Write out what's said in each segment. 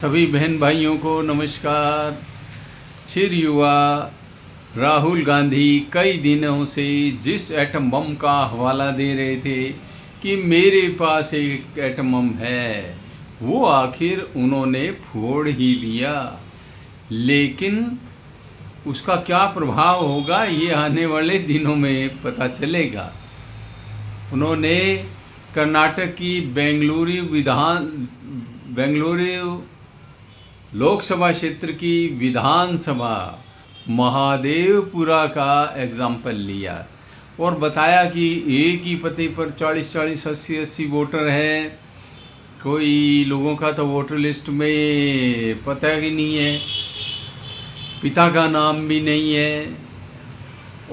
सभी बहन भाइयों को नमस्कार। चिर युवा राहुल गांधी कई दिनों से जिस एटम बम का हवाला दे रहे थे कि मेरे पास एक एटम बम है, वो आखिर उन्होंने फोड़ ही लिया। लेकिन उसका क्या प्रभाव होगा ये आने वाले दिनों में पता चलेगा। उन्होंने कर्नाटक की बेंगलुरु लोकसभा क्षेत्र की विधानसभा महादेवपुरा का एग्जाम्पल लिया और बताया कि एक ही पते पर 40-40, 80-80 वोटर हैं। कोई लोगों का तो वोटर लिस्ट में पता ही नहीं है, पिता का नाम भी नहीं है,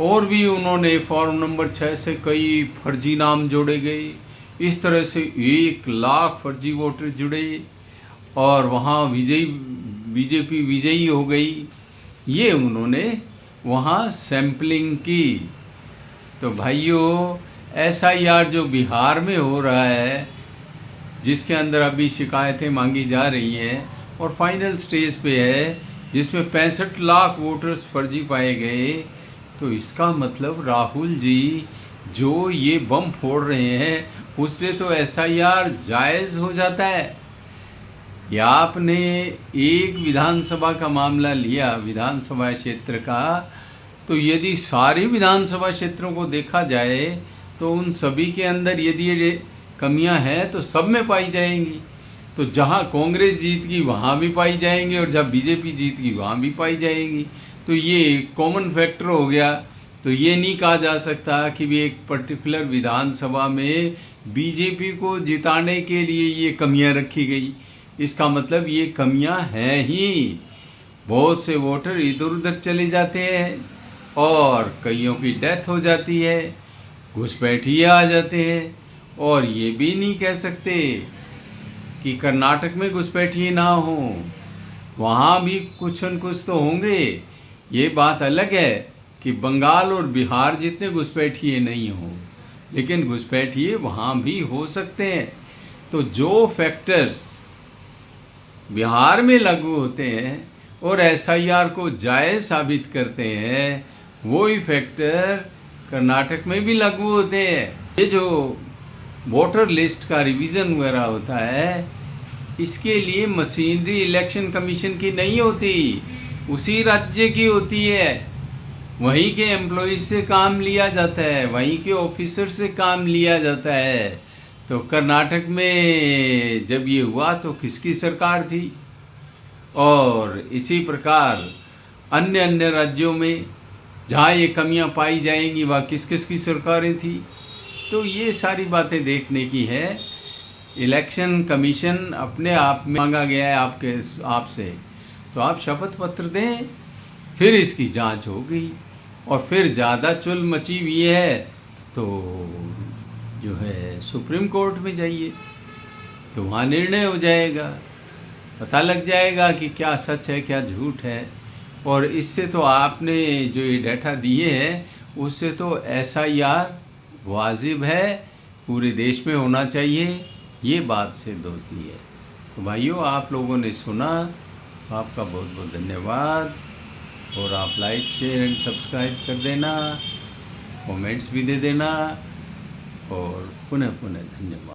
और भी उन्होंने फॉर्म नंबर 6 से कई फर्जी नाम जोड़े गए। इस तरह से 1 लाख फर्जी वोटर जुड़े और वहाँ बीजेपी विजयी हो गई। ये उन्होंने वहाँ सैम्पलिंग की। तो भाइयों, SIR जो बिहार में हो रहा है, जिसके अंदर अभी शिकायतें मांगी जा रही हैं और फाइनल स्टेज पे है, जिसमें 65 लाख वोटर्स फर्जी पाए गए, तो इसका मतलब राहुल जी जो ये बम फोड़ रहे हैं उससे तो SIR जायज़ हो जाता है। या आपने एक विधानसभा का मामला लिया, विधानसभा क्षेत्र का, तो यदि सारे विधानसभा क्षेत्रों को देखा जाए तो उन सभी के अंदर यदि ये कमियां हैं तो सब में पाई जाएंगी। तो जहां कांग्रेस जीत गई वहां भी पाई जाएंगी और जब बीजेपी जीत गई वहां भी पाई जाएंगी। तो ये कॉमन फैक्टर हो गया। तो ये नहीं कहा जा सकता कि भी एक पर्टिकुलर विधानसभा में बीजेपी को जिताने के लिए ये कमियां रखी गई। इसका मतलब ये कमियां हैं ही। बहुत से वोटर इधर उधर चले जाते हैं और कईयों की डेथ हो जाती है, घुसपैठिए आ जाते हैं। और ये भी नहीं कह सकते कि कर्नाटक में घुसपैठिए ना हो, वहाँ भी कुछ न कुछ तो होंगे। ये बात अलग है कि बंगाल और बिहार जितने घुसपैठिए नहीं हों, लेकिन घुसपैठिए वहाँ भी हो सकते हैं। तो जो फैक्टर्स बिहार में लागू होते हैं और SIR को जायज़ साबित करते हैं, वही फैक्टर कर्नाटक में भी लागू होते हैं। ये जो वोटर लिस्ट का रिवीजन वगैरह होता है, इसके लिए मशीनरी इलेक्शन कमीशन की नहीं होती, उसी राज्य की होती है। वहीं के एम्प्लॉइज से काम लिया जाता है, वहीं के ऑफिसर से काम लिया जाता है। तो कर्नाटक में जब ये हुआ तो किसकी सरकार थी, और इसी प्रकार अन्य अन्य राज्यों में जहाँ ये कमियां पाई जाएंगी वहाँ किस किस की सरकारें थी। तो ये सारी बातें देखने की है। इलेक्शन कमीशन अपने आप में मांगा गया है आपसे, तो आप शपथ पत्र दें, फिर इसकी जांच होगी। और फिर ज़्यादा चुल मची हुई है तो जो है सुप्रीम कोर्ट में जाइए, तो वहाँ निर्णय हो जाएगा, पता लग जाएगा कि क्या सच है क्या झूठ है। और इससे तो आपने जो ये डाटा दिए हैं उससे तो SIR वाजिब है, पूरे देश में होना चाहिए, ये बात सिद्ध होती है। तो भाइयों, आप लोगों ने सुना, आपका बहुत बहुत धन्यवाद। और आप लाइक, शेयर एंड सब्सक्राइब कर देना, कमेंट्स भी दे देना, और पुनः पुनः धन्यवाद।